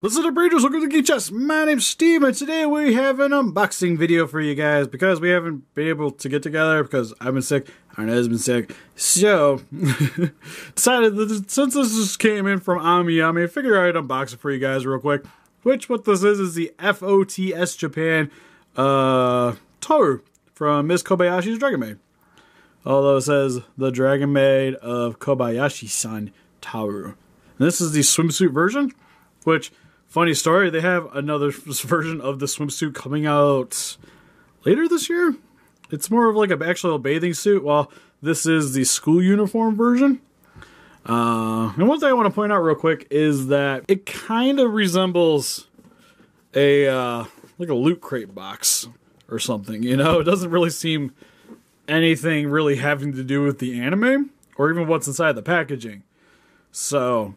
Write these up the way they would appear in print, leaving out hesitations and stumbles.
Listen up, Rangers, welcome to Geek Chess. My name's Steve, and today we have an unboxing video for you guys because we haven't been able to get together because I've been sick, Arnez's been sick, so decided that since this just came in from Ami, I figured I'd unbox it for you guys real quick. What this is the FOTS Japan Tohru from Miss Kobayashi's Dragon Maid. Although it says the Dragon Maid of Kobayashi-san Tohru. And this is the swimsuit version, which, funny story, they have another version of the swimsuit coming out later this year. It's more of like an actual bathing suit, while this is the school uniform version. And one thing I want to point out real quick is that it kind of resembles a like a loot crate box or something. You know, it doesn't really seem anything really having to do with the anime or even what's inside the packaging. So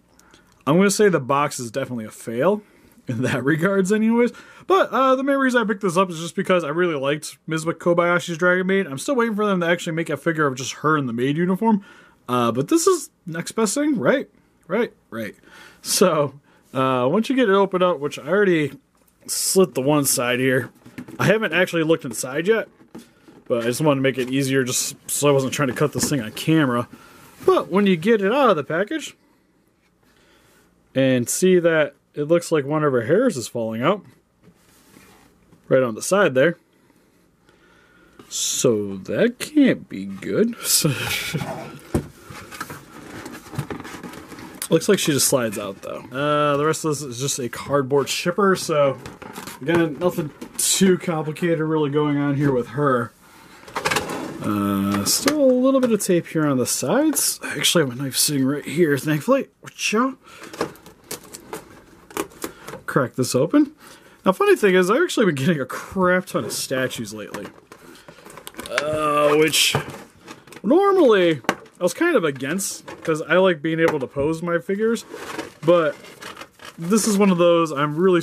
I'm going to say the box is definitely a fail in that regards anyways. But the main reason I picked this up is just because I really liked Ms. Kobayashi's Dragon Maid. I'm still waiting for them to actually make a figure of just her in the Maid uniform. But this is next best thing, right? Right. So once you get it opened up, which I already slit the one side here. I haven't actually looked inside yet, but I just wanted to make it easier just so I wasn't trying to cut this thing on camera. But when you get it out of the package and see that it looks like one of her hairs is falling out right on the side there. So that can't be good. Looks like she just slides out though. The rest of this is just a cardboard shipper, so again, nothing too complicated really going on here with her. Still a little bit of tape here on the sides. I actually have a knife sitting right here, thankfully. Crack this open. Now, funny thing is, I've actually been getting a crap ton of statues lately. Which normally I was kind of against, because I like being able to pose my figures, but this is one of those I'm really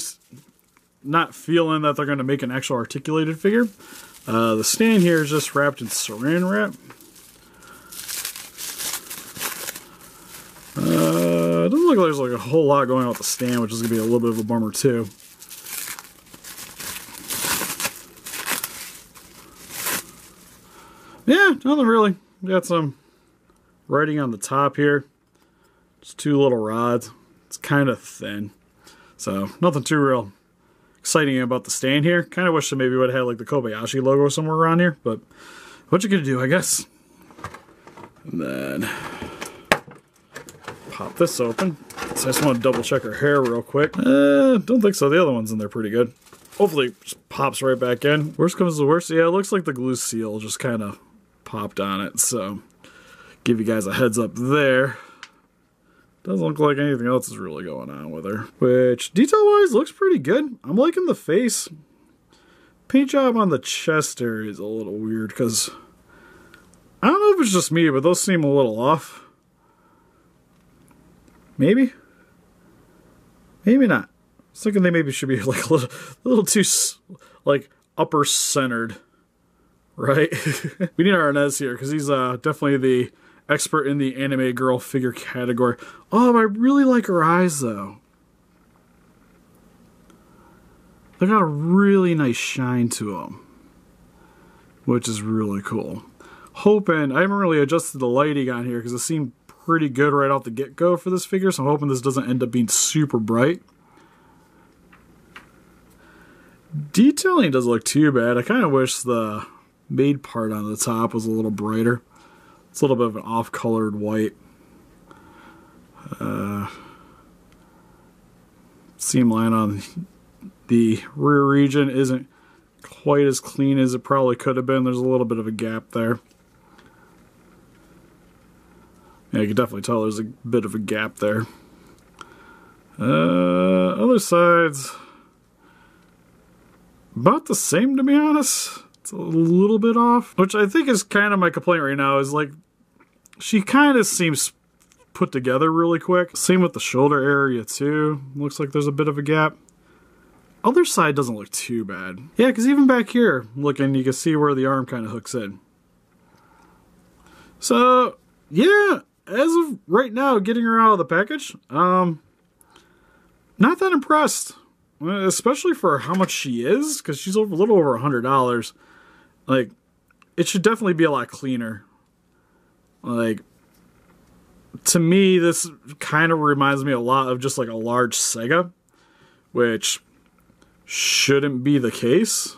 not feeling that they're going to make an actual articulated figure. The stand here is just wrapped in saran wrap. It doesn't look like there's like a whole lot going on with the stand, which is going to be a little bit of a bummer too. Yeah, nothing really. Got some writing on the top here. Just two little rods. It's kind of thin. So, nothing too real exciting about the stand here. Kind of wish they maybe would have had like the Kobayashi logo somewhere around here, but what you gonna do, I guess. And then pop this open. So I just want to double check her hair real quick. Don't think so. The other one's in there pretty good. Hopefully it just pops right back in. Worst comes to worst. Yeah, it looks like the glue seal just kind of popped on it. So give you guys a heads up there. Doesn't look like anything else is really going on with her. Which, detail-wise, looks pretty good. I'm liking the face. Paint job on the chest area is a little weird because I don't know if it's just me, but those seem a little off. Maybe? Maybe not. I was thinking they maybe should be like a little too like upper centered, right? We need our Arnez here because he's definitely the expert in the anime girl figure category. Oh, I really like her eyes though. They got a really nice shine to them, which is really cool. Hoping, I haven't really adjusted the lighting on here because it seemed pretty good right off the get-go for this figure, so I'm hoping this doesn't end up being super bright. Detailing doesn't look too bad. I kind of wish the Maid part on the top was a little brighter. It's a little bit of an off-colored white. Seam line on the rear region isn't quite as clean as it probably could have been. There's a little bit of a gap there. Yeah, you can definitely tell there's a bit of a gap there. Other sides, about the same to be honest. It's a little bit off, which I think is kind of my complaint right now, is like, she kind of seems put together really quick. Same with the shoulder area too. Looks like there's a bit of a gap. Other side doesn't look too bad. Yeah, because even back here, looking, you can see where the arm kind of hooks in. So, yeah, as of right now, getting her out of the package, not that impressed. Especially for how much she is, because she's a little over $100. Like, it should definitely be a lot cleaner. Like, to me, this kind of reminds me a lot of just like a large Sega, which shouldn't be the case.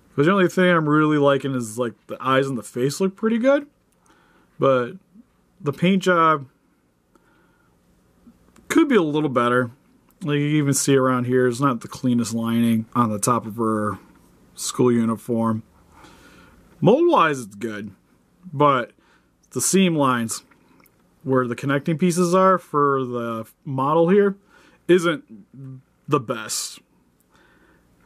Because the only thing I'm really liking is like the eyes and the face look pretty good, but the paint job could be a little better. Like you can even see around here, it's not the cleanest lining on the top of her school uniform. Mold-wise, it's good, but the seam lines where the connecting pieces are for the model here isn't the best.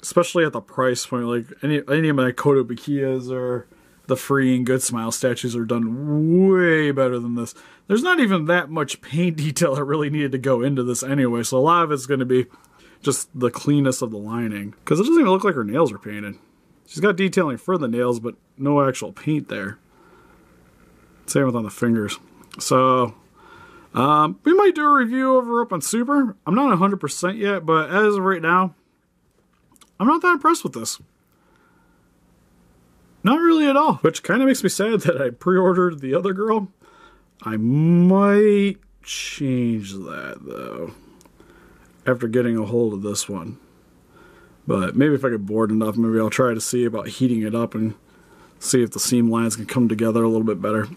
Especially at the price point. Like any of my Kodobakiyas or the Free and Good Smile statues are done way better than this. There's not even that much paint detail that really needed to go into this anyway, so a lot of it's going to be just the cleanness of the lining. Because it doesn't even look like her nails are painted. She's got detailing for the nails, but no actual paint there. Same with on the fingers. So, we might do a review over up on Super. I'm not 100% yet, but as of right now, I'm not that impressed with this. Not really at all. Which kind of makes me sad that I pre-ordered the other girl. I might change that, though, after getting a hold of this one. But maybe if I get bored enough, maybe I'll try to see about heating it up and see if the seam lines can come together a little bit better.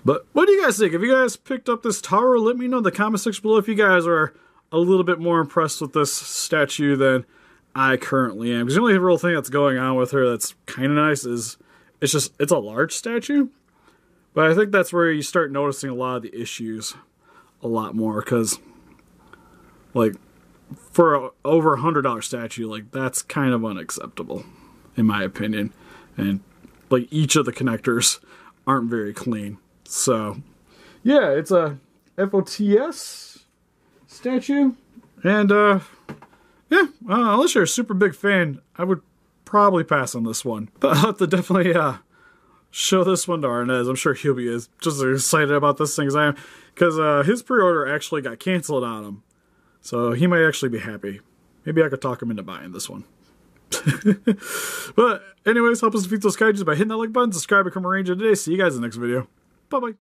But what do you guys think? If you guys picked up this Tohru, let me know in the comment section below if you guys are a little bit more impressed with this statue than I currently am. Because the only real thing that's going on with her that's kind of nice is it's a large statue. But I think that's where you start noticing a lot of the issues a lot more. Because, like, for a over $100 statue, like, that's kind of unacceptable, in my opinion. And, like, each of the connectors aren't very clean. So, yeah, it's a FOTS statue. And, yeah, unless you're a super big fan, I would probably pass on this one. But I'll have to definitely show this one to Arnez. I'm sure he'll be just as excited about this thing as I am. Because his pre-order actually got canceled on him. So he might actually be happy. Maybe I could talk him into buying this one. But anyways, help us defeat those kaijus by hitting that like button, subscribe, become a ranger today. See you guys in the next video. Bye-bye.